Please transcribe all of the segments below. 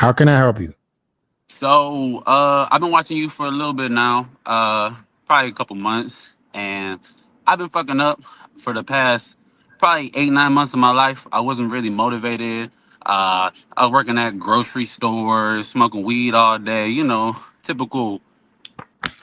How can I help you? So, I've been watching you for a little bit now, probably a couple months, and I've been fucking up for the past probably 8, 9 months of my life. I wasn't really motivated. I was working at grocery stores, smoking weed all day, typical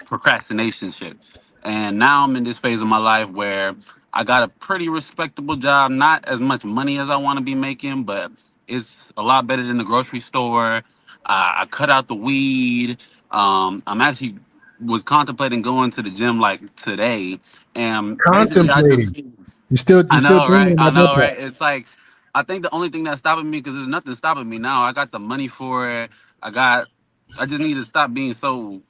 procrastination shit. And now I'm in this phase of my life where I got a pretty respectable job, not as much money as I want to be making, but it's a lot better than the grocery store. I cut out the weed. I'm actually was contemplating going to the gym like today, and basically I Contemplating. just You I still know, thinking right? I about that know, part. right? It's like I think the only thing that's stopping me because there's nothing stopping me now. I got the money for it. I got. I just need to stop being so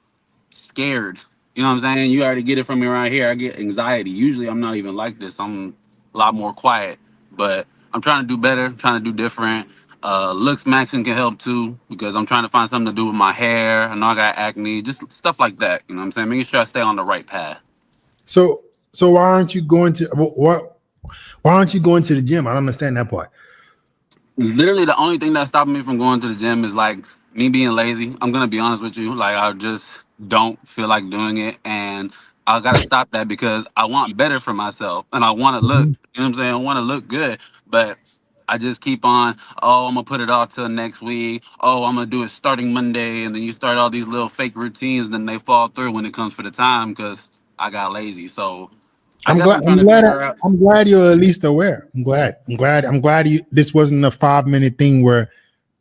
scared. You know what I'm saying? You already get it from me right here. I get anxiety. Usually I'm not even like this. I'm a lot more quiet. But I'm trying to do better, trying to do different. Looks maxing can help too because I'm trying to find something to do with my hair. I know I got acne, just stuff like that. You know what I'm saying? Making sure I stay on the right path. So why aren't you going to what? Why aren't you going to the gym? I don't understand that part. Literally, the only thing that's stopping me from going to the gym is like me being lazy. I'm gonna be honest with you. Like I just don't feel like doing it, and I gotta stop that because I want better for myself, and I want to look. Mhm. You know what I'm saying? I want to look good, but I just keep on. Oh, I'm gonna put it off till next week. Oh, I'm gonna do it starting Monday, and then you start all these little fake routines, and then they fall through when it comes for the time because I got lazy. So I I'm guess glad. I'm trying I'm to glad. figure out. I'm glad you're at least aware. I'm glad. I'm glad. I'm glad you. This wasn't a 5 minute thing where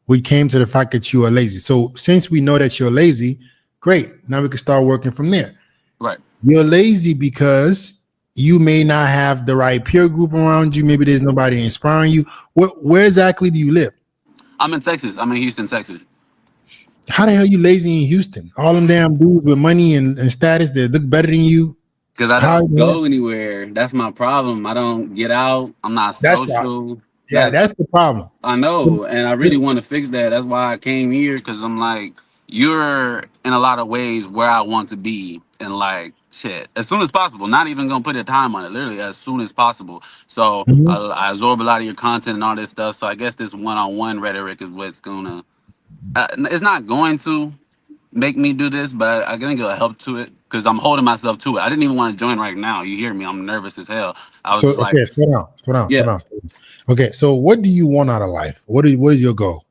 we came to the fact that you are lazy. So since we know that you're lazy, great. Now we can start working from there. Right. You're lazy because you may not have the right peer group around you. Maybe there's nobody inspiring you. Where exactly do you live? I'm in Texas. I'm in Houston, Texas. How the hell you lazy in Houston? All them damn dudes with money and status that look better than you. Because I How don't the hell? go anywhere. That's my problem. I don't get out. I'm not That's the social. yeah, That's that's the problem. I know, and I really want to fix that. That's why I came here because I'm like, you're in a lot of ways where I want to be, and like shit, as soon as possible. Not even gonna put a time on it. Literally, as soon as possible. So Mhm. I absorb a lot of your content and all this stuff. So I guess this one-on-one rhetoric is what's gonna. It's not going to make me do this, but I think it'll help to it because I'm holding myself to it. I didn't even want to join right now. You hear me? I'm nervous as hell. I was So just like, okay, slow down, slow down, slow yeah, down, slow down. Okay, so what do you want out of life? What is your goal?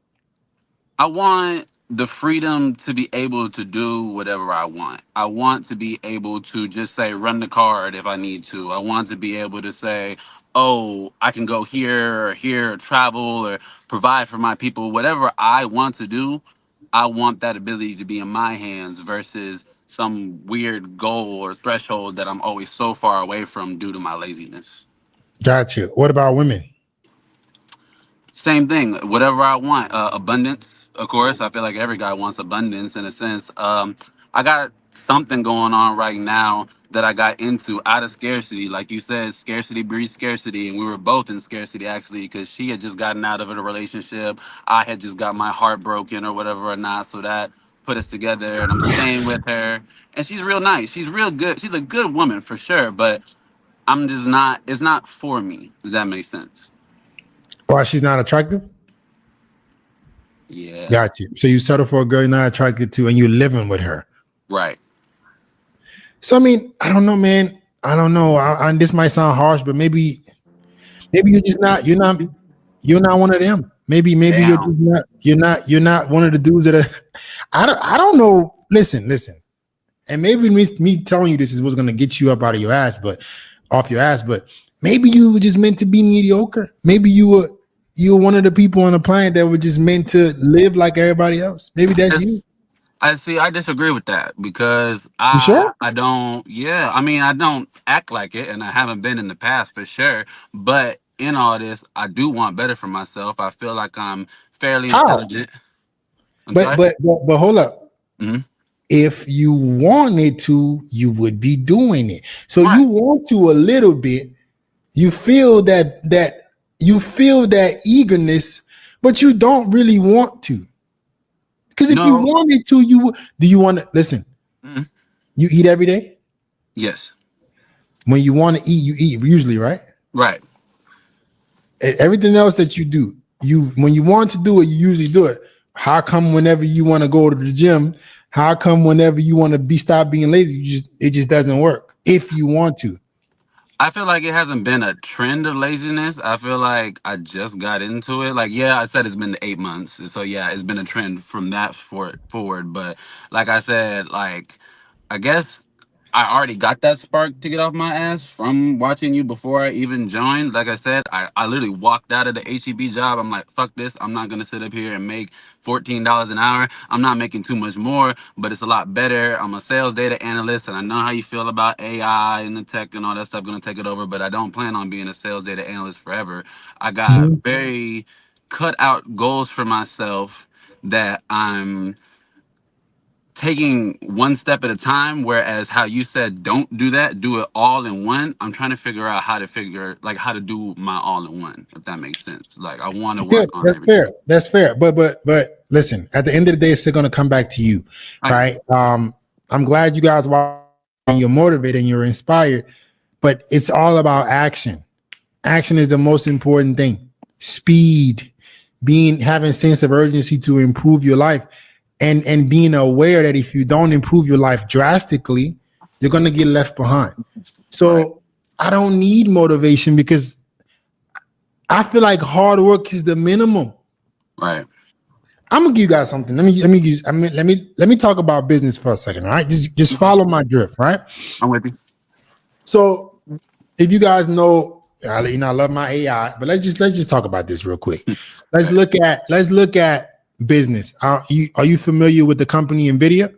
I want the freedom to be able to do whatever I want. I want to be able to just say, run the card if I need to. I want to be able to say, oh, I can go here, or travel, or provide for my people. Whatever I want to do, I want that ability to be in my hands versus some weird goal or threshold that I'm always so far away from due to my laziness. Gotcha. What about women? Same thing. Whatever I want, abundance. Of course, I feel like every guy wants abundance in a sense. I got something going on right now that I got into out of scarcity. Like you said, scarcity breeds scarcity, and we were both in scarcity actually because she had just gotten out of a relationship. I had just got my heart broken or whatever or not. So that put us together, and I'm staying with her. And she's real nice. She's real good. She's a good woman for sure, but I'm just not. It's not for me. Does that make sense? Why she's not attractive? Yeah. Gotcha. So you settle for a girl you're not attracted to, and you're living with her. Right. So I mean, I don't know, man. I don't know. This might sound harsh, but maybe you're just not. You're not one of them. Maybe you're Damn. just not. You're not one of the dudes that are. I don't know. Listen. And maybe me telling you this is what's gonna get you up out of your ass, but off your ass. But maybe you were just meant to be mediocre. Maybe you were one of the people on the planet that were just meant to live like everybody else. Maybe that's you. It's, I see. I disagree with that because You sure? I don't. Yeah, I mean, I don't act like it, and I haven't been in the past for sure. But in all this, I do want better for myself. I feel like I'm fairly How? intelligent. I'm But sorry. but but, but hold up. Hmm. If you wanted to, you would be doing it. So you Right. want to a little bit. You feel that eagerness, but you don't really want to. Because if you No. wanted to, you would. Do you want to listen? Mhm. You eat every day. Yes. When you want to eat, you eat usually, right? Right. Everything else that you do, you when you want to do it, you usually do it. How come whenever you want to go to the gym, how come whenever you want to be stop being lazy, it just doesn't work if you want to? I feel like it hasn't been a trend of laziness. I feel like I just got into it. Like, yeah, I said it's been 8 months. So yeah, it's been a trend from that forward. But like I said, like I guess I already got that spark to get off my ass from watching you before I even joined. Like I said, I literally walked out of the HEB job. I'm like, fuck this. I'm not gonna sit up here and make $14 an hour. I'm not making too much more, but it's a lot better. I'm a sales data analyst, and I know how you feel about AI and the tech and all that stuff gonna take it over. But I don't plan on being a sales data analyst forever. I got Mhm. very cut out goals for myself that I'm taking one step at a time, whereas how you said don't do that, do it all in one. I'm trying to figure out how to do my all in one, if that makes sense. Like I want to Yeah, work on that's everything. fair. That's fair. But listen, at the end of the day, it's still gonna come back to you, I know. right? I'm glad you guys watch and you're motivated and you're inspired, but it's all about action. Action is the most important thing. Speed, being having sense of urgency to improve your life, and being aware that if you don't improve your life drastically, you're gonna get left behind. Right. So I don't need motivation because I feel like hard work is the minimum. Right. I'm gonna give you guys something. Let me talk about business for a second. All right, just Okay. follow my drift. Right. I'm with you. So if you guys know, I love my AI, but let's just talk about this real quick. Let's Right. look at business. Are you familiar with the company Nvidia?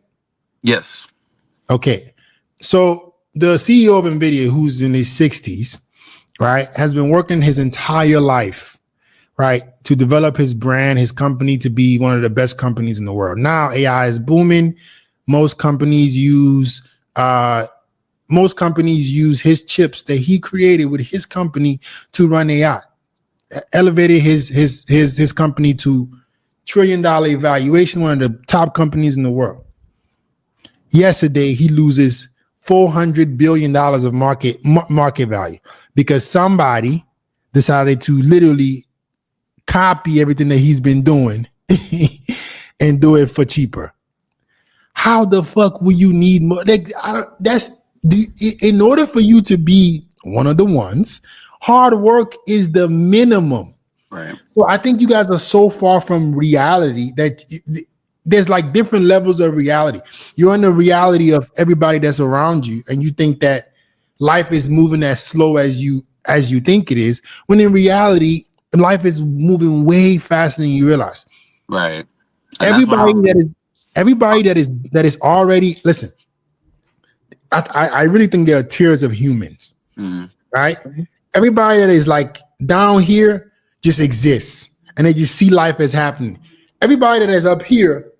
Yes. Okay, so the CEO of Nvidia, who's in his 60s, right, has been working his entire life, right, to develop his brand, his company to be one of the best companies in the world. Now AI is booming. Most companies use uh, most companies use his chips that he created with his company to run AI. Elevated his company to $1 trillion evaluation, one of the top companies in the world. Yesterday, he loses $400 billion of market value because somebody decided to literally copy everything that he's been doing and do it for cheaper. How the fuck will you need more? Like, in order for you to be one of the ones, hard work is the minimum. Right. So I think you guys are so far from reality that there's like different levels of reality. You're in the reality of everybody that's around you, and you think that life is moving as slow as you think it is, when in reality, life is moving way faster than you realize. Right. And that's what Everybody that I'm. is everybody that is already listen. I really think there are tiers of humans, Mm, right? Everybody that is like down here just exists and they just see life as happening. Everybody that is up here,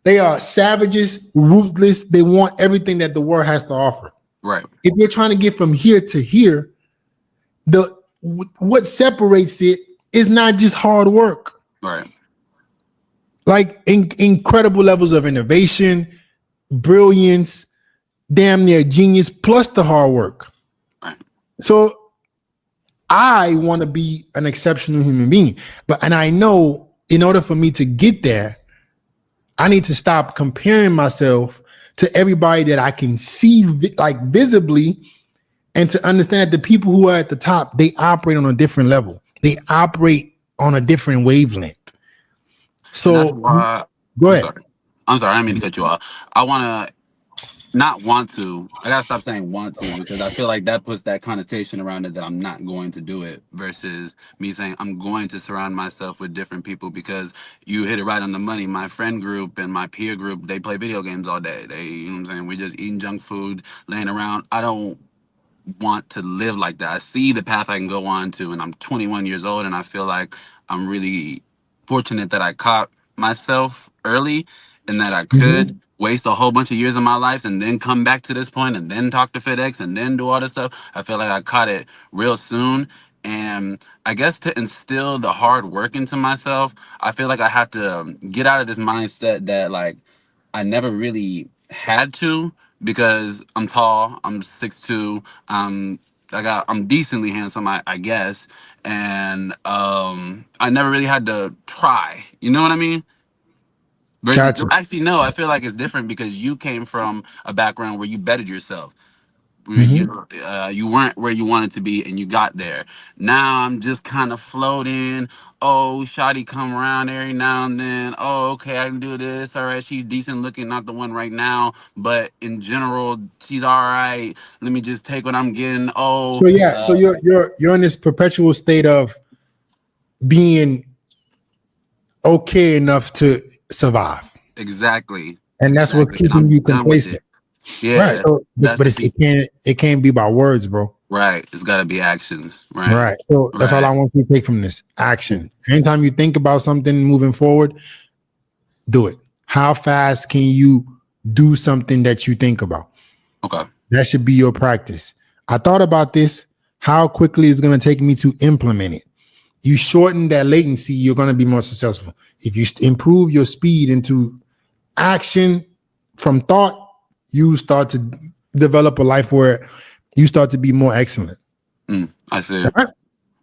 they are savages, ruthless. They want everything that the world has to offer. right. If you're trying to get from here to here, the what separates it is not just hard work, Right. like incredible levels of innovation, brilliance, damn near genius, plus the hard work. Right. So I want to be an exceptional human being. And I know in order for me to get there, I need to stop comparing myself to everybody that I can see like visibly, and to understand that the people who are at the top, they operate on a different level. They operate on a different wavelength. And that's So why. go I'm ahead. sorry. I'm sorry. I didn't mean to cut you off. I want to not want to. I gotta stop saying want to because I feel like that puts that connotation around it that I'm not going to do it versus me saying I'm going to surround myself with different people because you hit it right on the money. My friend group and my peer group, they play video games all day. You know what I'm saying? We're just eating junk food, laying around. I don't want to live like that. I see the path I can go on to, and I'm 21 years old, and I feel like I'm really fortunate that I caught myself early and that I could Mhm. waste a whole bunch of years of my life and then come back to this point and then talk to FedEx and then do all this stuff. I feel like I caught it real soon. And I guess to instill the hard work into myself, I feel like I have to get out of this mindset that like I never really had to because I'm tall, I'm 6'2", I'm decently handsome, I guess, and I never really had to try. You know what I mean? Gotcha. Actually, no, I feel like it's different because you came from a background where you bettered yourself. Where Mm-hmm. you weren't where you wanted to be and you got there. Now I'm just kind of floating. Oh, Shotty come around every now and then. Oh, okay, I can do this. All right, she's decent looking, not the one right now, but in general, she's all right. Let me just take what I'm getting. Oh, So yeah, so you're in this perpetual state of being okay enough to survive, exactly, and that's what's exactly, and keeping I'm you done with complacent, it. right? Yeah, So, that's but the it's, thing. it can't be by words, bro. Right, it's got to be actions. Right, Right. So that's all I right. want you to take from this action. Anytime you think about something moving forward, do it. How fast can you do something that you think about? Okay. That should be your practice. I thought about this. How quickly is going to take me to implement it? You shorten that latency, you're going to be more successful. If you improve your speed into action from thought, you start to develop a life where you start to be more excellent. I see. All right.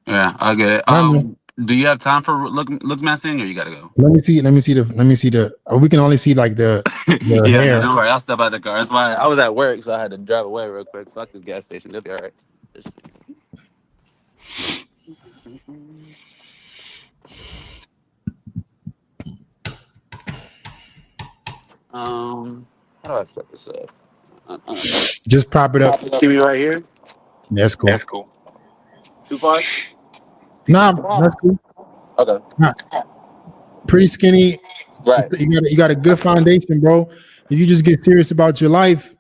Yeah, I get it. All right, man. Do you have time for looks messing, or you gotta go? Let me see. Let me see the. We can only see like the Yeah, no, hair. don't worry. I'll step out the car. That's why I was at work, so I had to drive away real quick. Fuck this gas station. It'll be all right. Let's see. How do I set this up? I don't know. Just prop it up. Keep me right here. That's cool. Too far? Nah, that's cool. Okay. Nah, pretty skinny. Right. You got a good foundation, bro. If you just get serious about your life,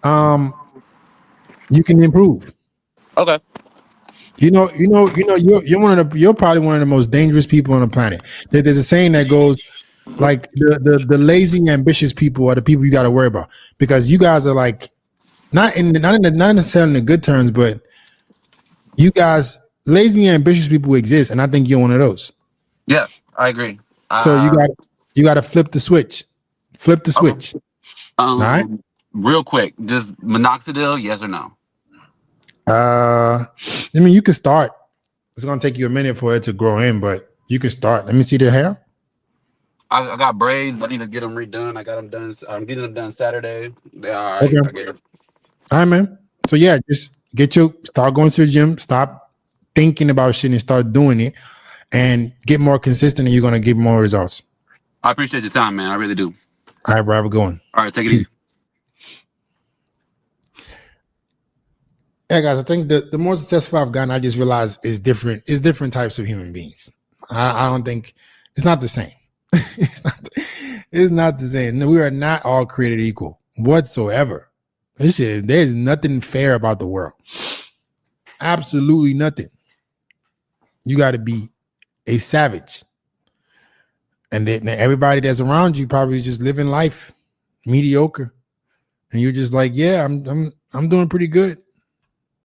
you can improve. Okay. You're you're probably one of the most dangerous people on the planet. There's a saying that goes like the lazy, ambitious people are the people you got to worry about because you guys are like not necessarily in the good terms, but you guys lazy, ambitious people exist, and I think you're one of those. Yeah, I agree. So you got to flip the switch. Flip the Okay. switch. All right. Real quick, just minoxidil, yes or no? I mean, you can start. It's gonna take you a minute for it to grow in, but you can start. Let me see the hair. I got braids. I need to get them redone. I got them done. I'm getting them done Saturday. They're all right. Okay. I get it. All right, man. So yeah, just start going to the gym. Stop thinking about shit and start doing it, and get more consistent. And you're gonna get more results. I appreciate your time, man. I really do. All right, bro. Have a good one. All right, take it easy. Yeah, guys. I think the more successful I've gotten, I just realized is different. It's different types of human beings. I don't think it's not the same. It's not the same. No, we are not all created equal whatsoever. There's nothing fair about the world. Absolutely nothing. You got to be a savage, and then everybody that's around you probably just living life mediocre, and you're just like, yeah, I'm doing pretty good.